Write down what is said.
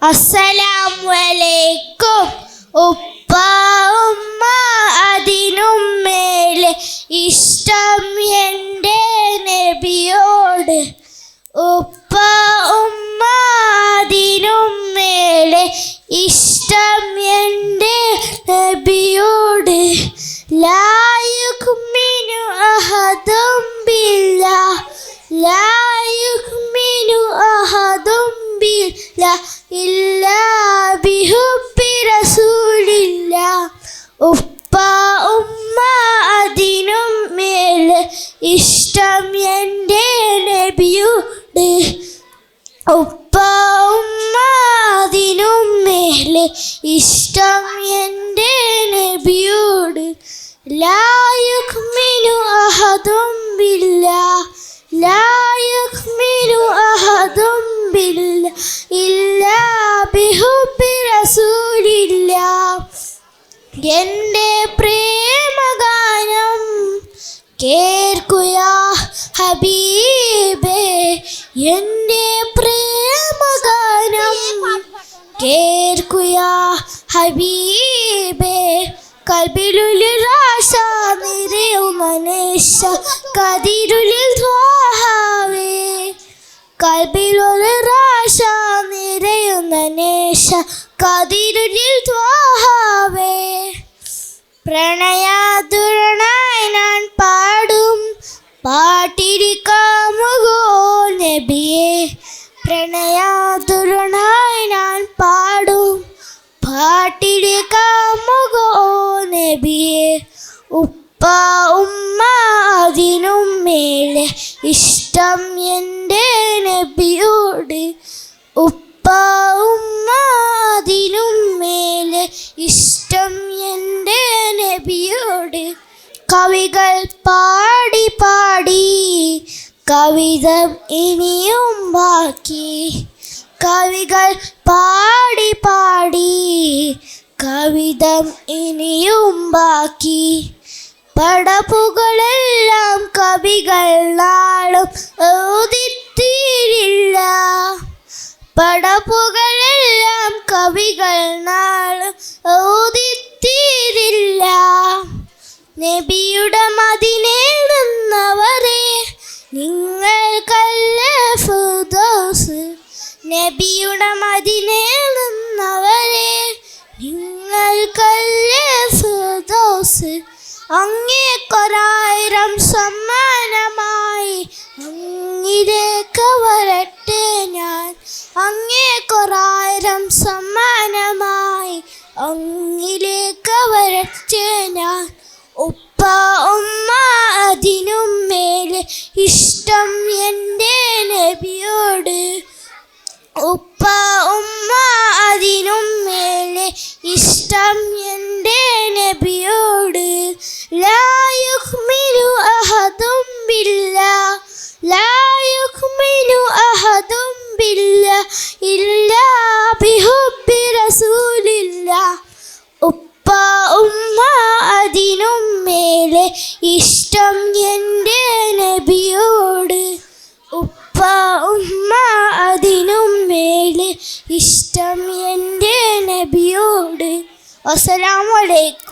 അസ്സലാമലൈക്കും. ഉപ്പ ഉമ്മ അതിനും മേലെ ഇഷ്ടം എൻ്റെ നബിയോട്. ഉപ്പ ഉമ്മ അതിനും മേലെ ഇഷ്ടം എൻ്റെ നബിയോട്. ലാ യുഖ്മിനു അഹദും ബില്ലാഹ്, ലാ യുഖ്മിനു അഹദും ബില്ലാഹ് ഇല്ലാ ബിഹുബ്ബി റസൂലില്ലാഹ്. ഉപ്പ ഉമ്മ അതിനും മേലെ ഇഷ്ടം എൻ്റെ നബിയോട്. ഉപ്പ ഉമ്മ അതിനും മേലെ ഇഷ്ടം എൻ്റെ നബിയോട്. ലാ യുഖ്മിനു അഹദും ബില്ലാഹ്, ലാ യുഖ്മിനു അഹദും ബില്ലാഹ് ഇല്ലാ ബിഹുബ്ബി റസൂലില്ലാഹ്. എൻ്റെ പ്രേമഗാനം കേൾക്കുയാ ഹബീബേ, എൻ്റെ പ്രേമഗാനം കേൾക്കുയാ ഹബീബേ. കൽബിലുള്ളിൽ ആശ നിറയുന്ന നേശ കതിരുള്ളിൽ ത്വാഹാവേ, കൽബിലുള്ളിൽ ആശ നിറയുന്ന നേശ കതിരുള്ളിൽ ത്വാഹാവേ. പ്രണയാതുരനായി ഞാൻ പാടും പാട്ടിരിക്കാമുകോ നബിയേ, പ്രണയാതുരനായി ഞാൻ പാടും പാട്ടിരിക്കാമുകോ നബിയേ. ഉപ്പ ഉമ്മ അതിനും മേലെ ഇഷ്ടം എൻ്റെ നബിയോട്. ഉപ്പ ഉമ്മ അതിനും മേലെ ഇഷ്ടം എൻ്റെ നബിയോട്. കവികൾ പാടി പാടി കവിത ഇനിയും ബാക്കി, കവികൾ പാടി പാടി കവിത ഇനിയും ബാക്കി. പടപ്പുകളെല്ലാം കവികൾ നാളും ഓതിത്തീരില്ല, പടപ്പുകളെല്ലാം കവികൾ നാളും ഓതിത്തീരില്ല. നബിയുടെ മദീനയിലെന്നവരെ നിങ്ങൾക്കല്ല ഫിർദൗസ്, നബിയുടെ മദീനയിലെന്നവരെ നിങ്ങൾക്കല്ല ഫിർദൗസ്. അങ്ങേക്കൊരായിരം സമ്മാനമായി അങ്ങിലേക്ക് വരട്ടെ ഞാൻ, അങ്ങേക്കൊരായിരം സമ്മാനമായി അങ്ങിലേക്ക് വരട്ടെ ഞാൻ. ഉപ്പ ഉമ്മ അതിനും മേലെ ഇഷ്ടം എൻ്റെ നബിയോട്. ഉപ്പ ഉമ്മ അതിനും മേലെ ഇഷ്ടം എൻ്റെ നബിയോട്. ലാ യുഖ്മിനു അഹദും ബില്ലാഹ്, ലാ യുഖ്മിനു അഹദും ബില്ലാഹ് ഇല്ലാ ബിഹുബ്ബി റസൂലില്ലാഹ്. ഉപ്പ ഉമ്മ അതിനും മേലെ ഇഷ്ടം എൻ്റെ നബിയോട്. ഉപ്പ ഉമ്മ അതിനും മേലെ ഇഷ്ടം എൻ്റെ നബിയോട്. അസ്സലാമു അലൈക്കും.